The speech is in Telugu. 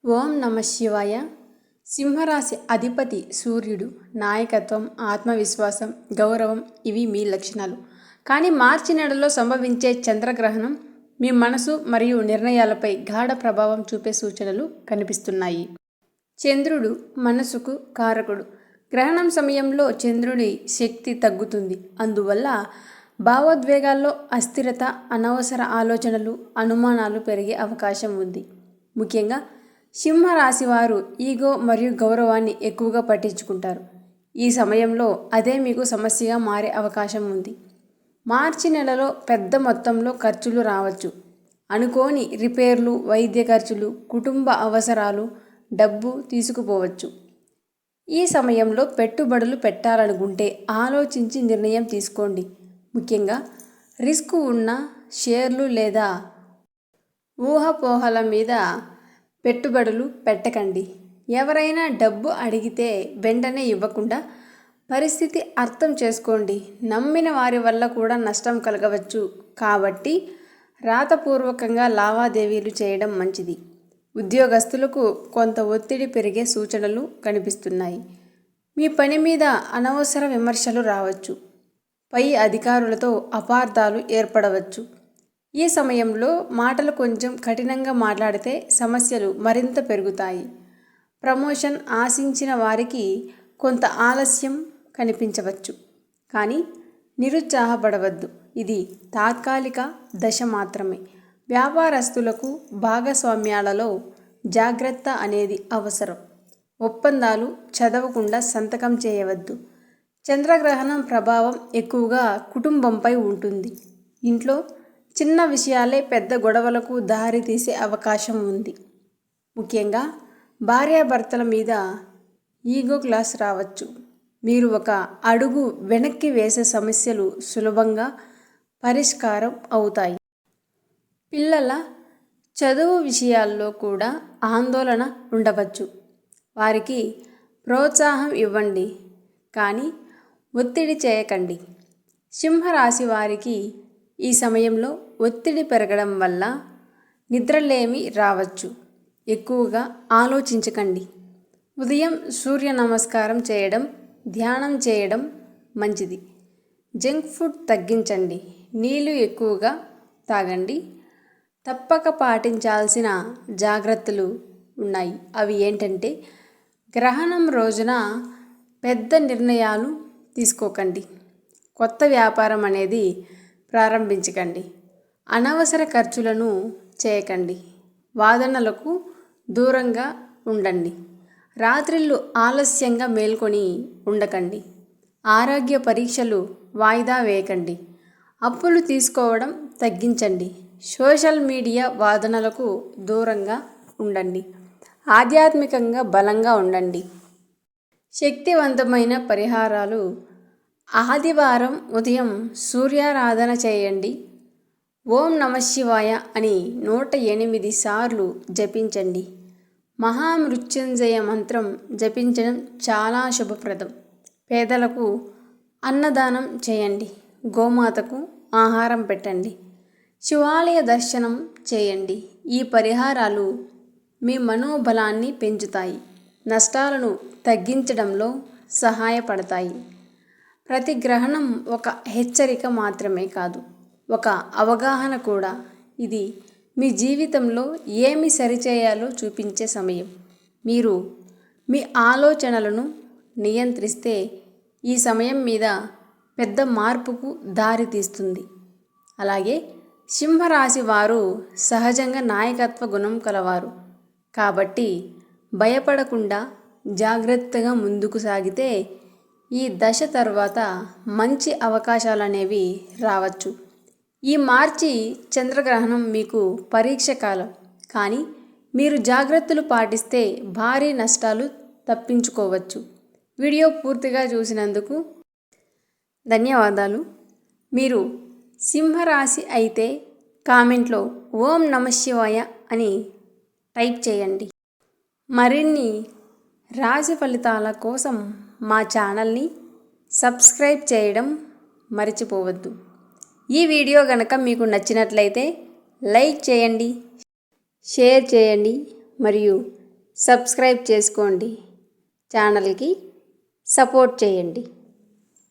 ఓం నమ శివాయ. సింహరాశి అధిపతి సూర్యుడు. నాయకత్వం, ఆత్మవిశ్వాసం, గౌరవం ఇవి మీ లక్షణాలు. కానీ మార్చి నెలలో సంభవించే చంద్రగ్రహణం మీ మనసు మరియు నిర్ణయాలపై గాఢ ప్రభావం చూపే సూచనలు కనిపిస్తున్నాయి. చంద్రుడు మనసుకు కారకుడు. గ్రహణం సమయంలో చంద్రుడి శక్తి తగ్గుతుంది. అందువల్ల భావోద్వేగాల్లో అస్థిరత, అనవసర ఆలోచనలు, అనుమానాలు పెరిగే అవకాశం ఉంది. ముఖ్యంగా సింహరాశి వారు ఈగో మరియు గౌరవాన్ని ఎక్కువగా పట్టించుకుంటారు. ఈ సమయంలో అదే మీకు సమస్యగా మారే అవకాశం ఉంది. మార్చి నెలలో పెద్ద మొత్తంలో ఖర్చులు రావచ్చు. అనుకోని రిపేర్లు, వైద్య ఖర్చులు, కుటుంబ అవసరాలు డబ్బు తీసుకుపోవచ్చు. ఈ సమయంలో పెట్టుబడులు పెట్టాలనుకుంటే ఆలోచించి నిర్ణయం తీసుకోండి. ముఖ్యంగా రిస్క్ ఉన్న షేర్లు లేదా ఊహాపోహల మీద పెట్టుబడులు పెట్టకండి. ఎవరైనా డబ్బు అడిగితే వెంటనే ఇవ్వకుండా పరిస్థితి అర్థం చేసుకోండి. నమ్మిన వారి వల్ల కూడా నష్టం కలగవచ్చు. కాబట్టి రాతపూర్వకంగా లావాదేవీలు చేయడం మంచిది. ఉద్యోగస్తులకు కొంత ఒత్తిడి పెరిగే సూచనలు కనిపిస్తున్నాయి. మీ పని మీద అనవసర విమర్శలు రావచ్చు. పై అధికారులతో అపార్థాలు ఏర్పడవచ్చు. ఈ సమయంలో మాటలు కొంచెం కఠినంగా మాట్లాడితే సమస్యలు మరింత పెరుగుతాయి. ప్రమోషన్ ఆశించిన వారికి కొంత ఆలస్యం కనిపించవచ్చు. కానీ నిరుత్సాహపడవద్దు. ఇది తాత్కాలిక దశ మాత్రమే. వ్యాపారస్తులకు భాగస్వామ్యాలలో జాగ్రత్త అనేది అవసరం. ఒప్పందాలు చదవకుండా సంతకం చేయవద్దు. చంద్రగ్రహణం ప్రభావం ఎక్కువగా కుటుంబంపై ఉంటుంది. ఇంట్లో చిన్న విషయాలే పెద్ద గొడవలకు దారి తీసే అవకాశం ఉంది. ముఖ్యంగా భార్యాభర్తల మీద ఈగో క్లాష్ రావచ్చు. మీరు ఒక అడుగు వెనక్కి వేసే సమస్యలు సులభంగా పరిష్కారం అవుతాయి. పిల్లల చదువు విషయాల్లో కూడా ఆందోళన ఉండవచ్చు. వారికి ప్రోత్సాహం ఇవ్వండి, కానీ ఒత్తిడి చేయకండి. సింహరాశి వారికి ఈ సమయంలో ఒత్తిడి పెరగడం వల్ల నిద్రలేమి రావచ్చు. ఎక్కువగా ఆలోచించకండి. ఉదయం సూర్య నమస్కారం చేయడం, ధ్యానం చేయడం మంచిది. జంక్ ఫుడ్ తగ్గించండి. నీళ్లు ఎక్కువగా తాగండి. తప్పక పాటించాల్సిన జాగ్రత్తలు ఉన్నాయి. అవి ఏంటంటే, గ్రహణం రోజున పెద్ద నిర్ణయాలు తీసుకోకండి. కొత్త వ్యాపారం అనేది ప్రారంభించకండి. అనవసర ఖర్చులను చేయకండి. వాదనలకు దూరంగా ఉండండి. రాత్రిళ్ళు ఆలస్యంగా మేల్కొని ఉండకండి. ఆరోగ్య పరీక్షలు వాయిదా వేయకండి. అప్పులు తీసుకోవడం తగ్గించండి. సోషల్ మీడియా వాదనలకు దూరంగా ఉండండి. ఆధ్యాత్మికంగా బలంగా ఉండండి. శక్తివంతమైన పరిహారాలు: ఆదివారం ఉదయం సూర్యారాధన చేయండి. ఓం నమ శివాయ అని 108 సార్లు జపించండి. మహామృత్యుంజయ మంత్రం జపించడం చాలా శుభప్రదం. పేదలకు అన్నదానం చేయండి. గోమాతకు ఆహారం పెట్టండి. శివాలయ దర్శనం చేయండి. ఈ పరిహారాలు మీ మనోబలాన్ని పెంచుతాయి, నష్టాలను తగ్గించడంలో సహాయపడతాయి. ప్రతి గ్రహణం ఒక హెచ్చరిక మాత్రమే కాదు, ఒక అవగాహన కూడా. ఇది మీ జీవితంలో ఏమి సరిచేయాలో చూపించే సమయం. మీరు మీ ఆలోచనలను నియంత్రిస్తే ఈ సమయం మీద పెద్ద మార్పుకు దారి తీస్తుంది. అలాగే సింహరాశి వారు సహజంగా నాయకత్వ గుణం కలవారు. కాబట్టి భయపడకుండా జాగ్రత్తగా ముందుకు సాగితే ఈ దశ తర్వాత మంచి అవకాశాలనేవి రావచ్చు. ఈ మార్చి చంద్రగ్రహణం మీకు పరీక్ష కాలం. కానీ మీరు జాగ్రత్తలు పాటిస్తే భారీ నష్టాలు తప్పించుకోవచ్చు. వీడియో పూర్తిగా చూసినందుకు ధన్యవాదాలు. మీరు సింహరాశి అయితే కామెంట్లో ఓం నమ శివాయ అని టైప్ చేయండి. మరిన్ని రాశి ఫలితాల కోసం మా ఛానల్ని సబ్స్క్రైబ్ చేయడం మర్చిపోవద్దు. ఈ వీడియో కనుక మీకు నచ్చినట్లయితే లైక్ చేయండి, షేర్ చేయండి మరియు సబ్స్క్రైబ్ చేసుకోండి. ఛానల్కి సపోర్ట్ చేయండి.